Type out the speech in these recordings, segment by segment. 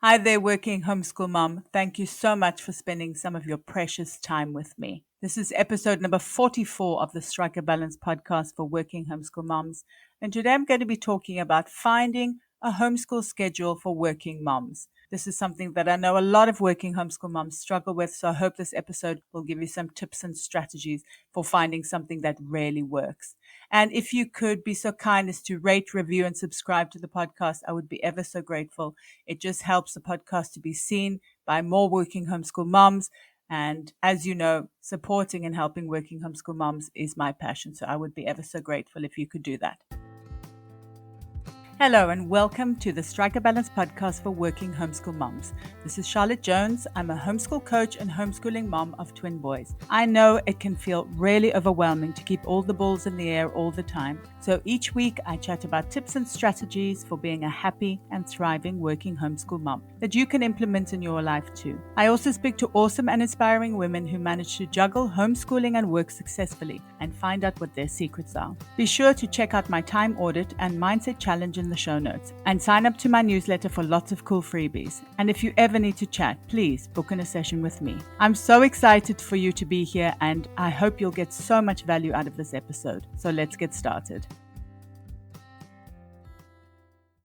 Hi there, Working Homeschool Mom. Thank you so much for spending some of your precious time with me. This is episode number 44 of the Strike a Balance podcast for Working Homeschool Moms. And today I'm going to be talking about finding a homeschool schedule for working moms. This is something that I know a lot of working homeschool moms struggle with, so I hope this episode will give you some tips and strategies for finding something that really works. And if you could be so kind as to rate, review, and subscribe to the podcast, I would be ever so grateful. It just helps the podcast to be seen by more working homeschool moms. And as you know, supporting and helping working homeschool moms is my passion. So I would be ever so grateful if you could do that. Hello and welcome to the Strike a Balance podcast for working homeschool moms. This is Charlotte Jones. I'm a homeschool coach and homeschooling mom of twin boys. I know it can feel really overwhelming to keep all the balls in the air all the time. So each week I chat about tips and strategies for being a happy and thriving working homeschool mom that you can implement in your life too. I also speak to awesome and inspiring women who manage to juggle homeschooling and work successfully and find out what their secrets are. Be sure to check out my time audit and mindset challenge in the show notes and sign up to my newsletter for lots of cool freebies. And if you ever need to chat, please book in a session with me. I'm so excited for you to be here and I hope you'll get so much value out of this episode. So let's get started.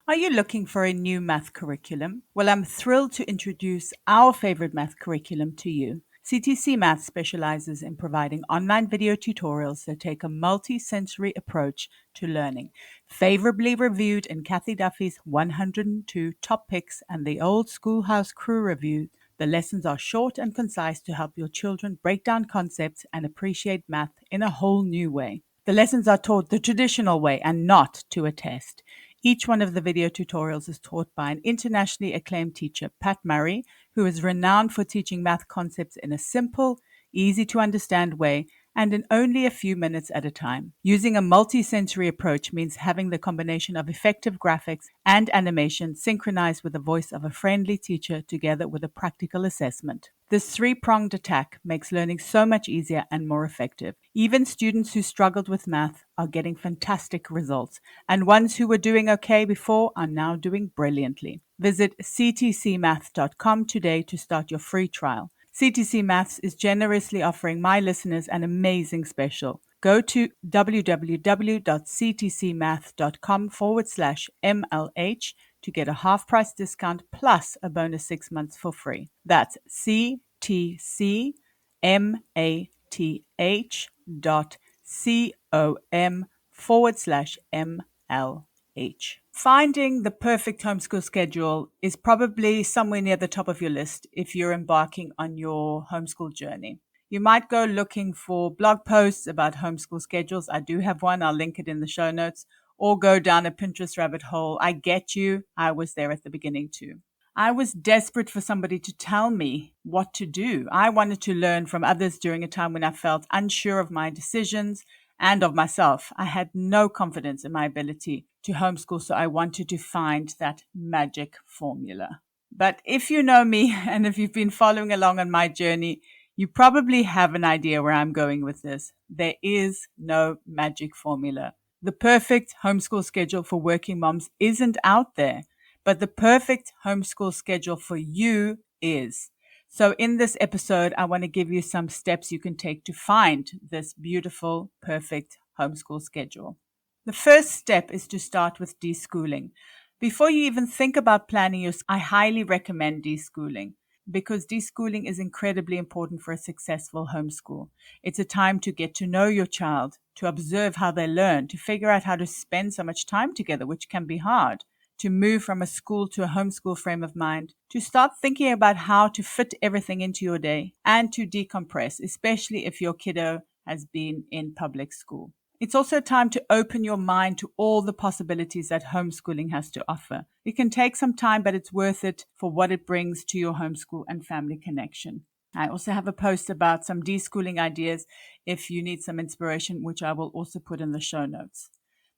Are you looking for a new math curriculum? Well, I'm thrilled to introduce our favorite math curriculum to you. CTCMath specializes in providing online video tutorials that take a multi-sensory approach to learning. Favorably reviewed in Cathy Duffy's 102 Top Picks and the old Schoolhouse crew review, the lessons are short and concise to help your children break down concepts and appreciate math in a whole new way. The lessons are taught the traditional way and not to a test. Each one of the video tutorials is taught by an internationally acclaimed teacher, Pat Murray, who is renowned for teaching math concepts in a simple, easy to understand way and in only a few minutes at a time. Using a multi-sensory approach means having the combination of effective graphics and animation synchronized with the voice of a friendly teacher together with a practical assessment. This three-pronged attack makes learning so much easier and more effective. Even students who struggled with math are getting fantastic results, and ones who were doing okay before are now doing brilliantly. Visit ctcmath.com today to start your free trial. CTC Maths is generously offering my listeners an amazing special. Go to www.ctcmath.com/MLH to get a half-price discount plus a bonus 6 months for free. That's ctcmath.com/MLH. Finding the perfect homeschool schedule is probably somewhere near the top of your list if you're embarking on your homeschool journey. You might go looking for blog posts about homeschool schedules. I do have one. I'll link it in the show notes. Or go down a Pinterest rabbit hole. I get you. I was there at the beginning too. I was desperate for somebody to tell me what to do. I wanted to learn from others during a time when I felt unsure of my decisions and of myself. I had no confidence in my ability to homeschool, so I wanted to find that magic formula. But if you know me and if you've been following along on my journey, you probably have an idea where I'm going with this. There is no magic formula. The perfect homeschool schedule for working moms isn't out there, but the perfect homeschool schedule for you is. So in this episode, I want to give you some steps you can take to find this beautiful, perfect homeschool schedule. The first step is to start with deschooling. Before you even think about planning your, I highly recommend deschooling because deschooling is incredibly important for a successful homeschool. It's a time to get to know your child, to observe how they learn, to figure out how to spend so much time together, which can be hard, to move from a school to a homeschool frame of mind, to start thinking about how to fit everything into your day, and to decompress, especially if your kiddo has been in public school. It's also time to open your mind to all the possibilities that homeschooling has to offer. It can take some time, but it's worth it for what it brings to your homeschool and family connection. I also have a post about some deschooling ideas if you need some inspiration, which I will also put in the show notes.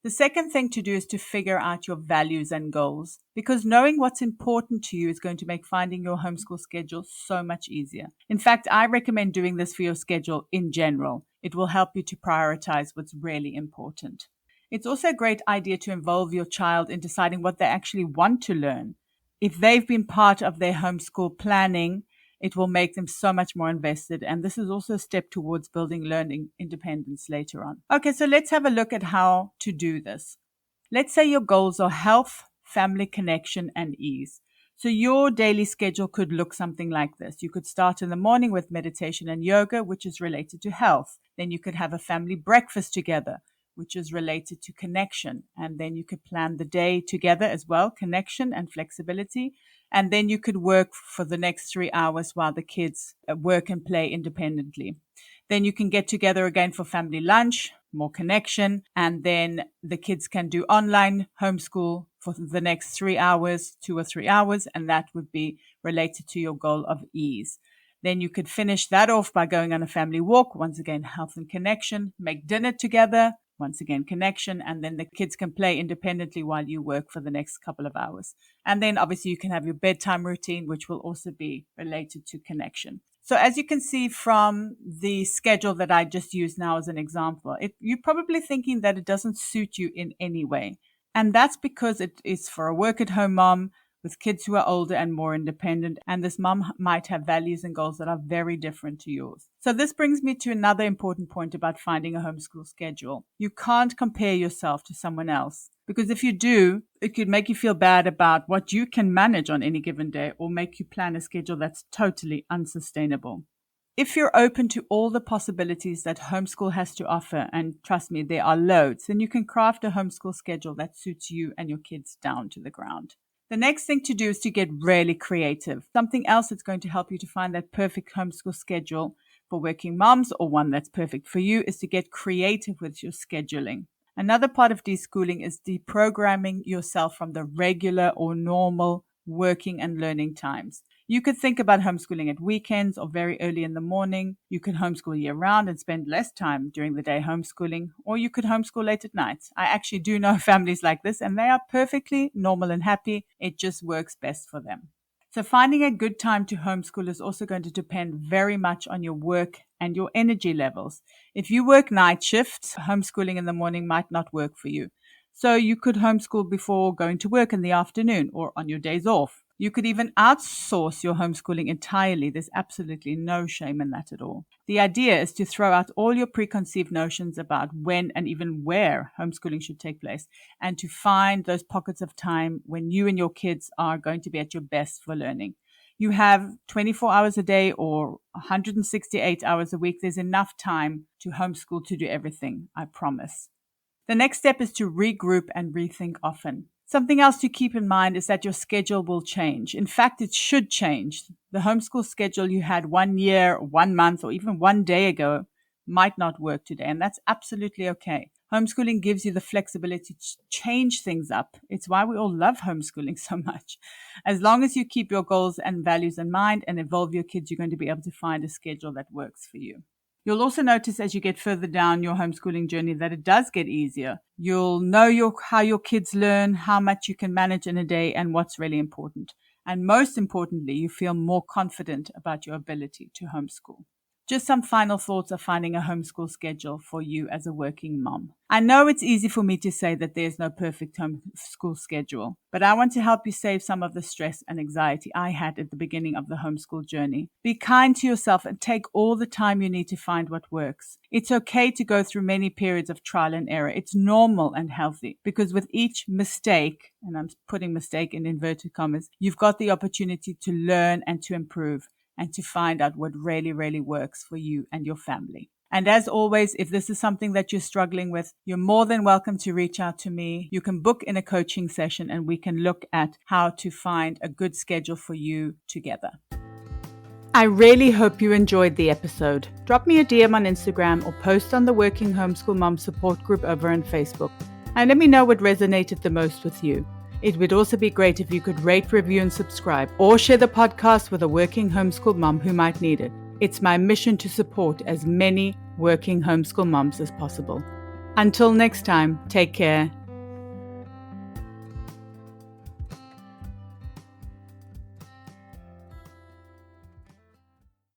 The second thing to do is to figure out your values and goals, because knowing what's important to you is going to make finding your homeschool schedule so much easier. In fact, I recommend doing this for your schedule in general. It will help you to prioritize what's really important. It's also a great idea to involve your child in deciding what they actually want to learn. if they've been part of their homeschool planning, it will make them so much more invested. And this is also a step towards building learning independence later on. Okay, so let's have a look at how to do this. Let's say your goals are health, family connection, and ease. So your daily schedule could look something like this. You could start in the morning with meditation and yoga, which is related to health. Then you could have a family breakfast together, which is related to connection. And then you could plan the day together as well, connection and flexibility. And then you could work for the next 3 hours while the kids work and play independently. Then you can get together again for family lunch, more connection, and then the kids can do online homeschool for the next 3 hours, 2 or 3 hours, and that would be related to your goal of ease. Then you could finish that off by going on a family walk, once again, health and connection, make dinner together, once again, connection, and then the kids can play independently while you work for the next couple of hours. And then obviously you can have your bedtime routine, which will also be related to connection. So as you can see from the schedule that I just used now as an example, you're probably thinking that it doesn't suit you in any way. And that's because it is for a work-at-home mom with kids who are older and more independent, and this mom might have values and goals that are very different to yours. So this brings me to another important point about finding a homeschool schedule. You can't compare yourself to someone else, because if you do, it could make you feel bad about what you can manage on any given day or make you plan a schedule that's totally unsustainable. If you're open to all the possibilities that homeschool has to offer, and trust me, there are loads, then you can craft a homeschool schedule that suits you and your kids down to the ground. The next thing to do is to get really creative. Something else that's going to help you to find that perfect homeschool schedule for working moms, or one that's perfect for you, is to get creative with your scheduling. Another part of deschooling is deprogramming yourself from the regular or normal working and learning times. You could think about homeschooling at weekends or very early in the morning. You could homeschool year round and spend less time during the day homeschooling, or you could homeschool late at night. I actually do know families like this, and they are perfectly normal and happy. It just works best for them. So finding a good time to homeschool is also going to depend very much on your work and your energy levels. If you work night shifts, homeschooling in the morning might not work for you. So you could homeschool before going to work in the afternoon or on your days off. You could even outsource your homeschooling entirely. There's absolutely no shame in that at all. The idea is to throw out all your preconceived notions about when and even where homeschooling should take place, and to find those pockets of time when you and your kids are going to be at your best for learning. You have 24 hours a day or 168 hours a week. There's enough time to homeschool to do everything, I promise. The next step is to regroup and rethink often. Something else to keep in mind is that your schedule will change. In fact, it should change. The homeschool schedule you had 1 year, 1 month, or even 1 day ago might not work today, and that's absolutely okay. Homeschooling gives you the flexibility to change things up. It's why we all love homeschooling so much. As long as you keep your goals and values in mind and involve your kids, you're going to be able to find a schedule that works for you. You'll also notice as you get further down your homeschooling journey that it does get easier. You'll know how your kids learn, how much you can manage in a day, and what's really important. And most importantly, you feel more confident about your ability to homeschool. Just some final thoughts of finding a homeschool schedule for you as a working mom. I know it's easy for me to say that there's no perfect homeschool schedule, but I want to help you save some of the stress and anxiety I had at the beginning of the homeschool journey. Be kind to yourself and take all the time you need to find what works. It's okay to go through many periods of trial and error. It's normal and healthy, because with each mistake, and I'm putting mistake in inverted commas, you've got the opportunity to learn and to improve, and to find out what really, really works for you and your family. And as always, if this is something that you're struggling with, you're more than welcome to reach out to me. You can book in a coaching session and we can look at how to find a good schedule for you together. I really hope you enjoyed the episode. Drop me a DM on Instagram or post on the Working Homeschool Moms support group over on Facebook. And let me know what resonated the most with you. It would also be great if you could rate, review, and subscribe, or share the podcast with a working homeschool mom who might need it. It's my mission to support as many working homeschool moms as possible. Until next time, take care.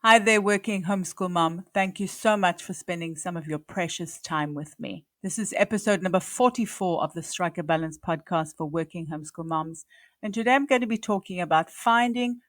Hi there, working homeschool mom. Thank you so much for spending some of your precious time with me. This is episode number 44 of the Strike a Balance podcast for working homeschool moms. And today I'm going to be talking about finding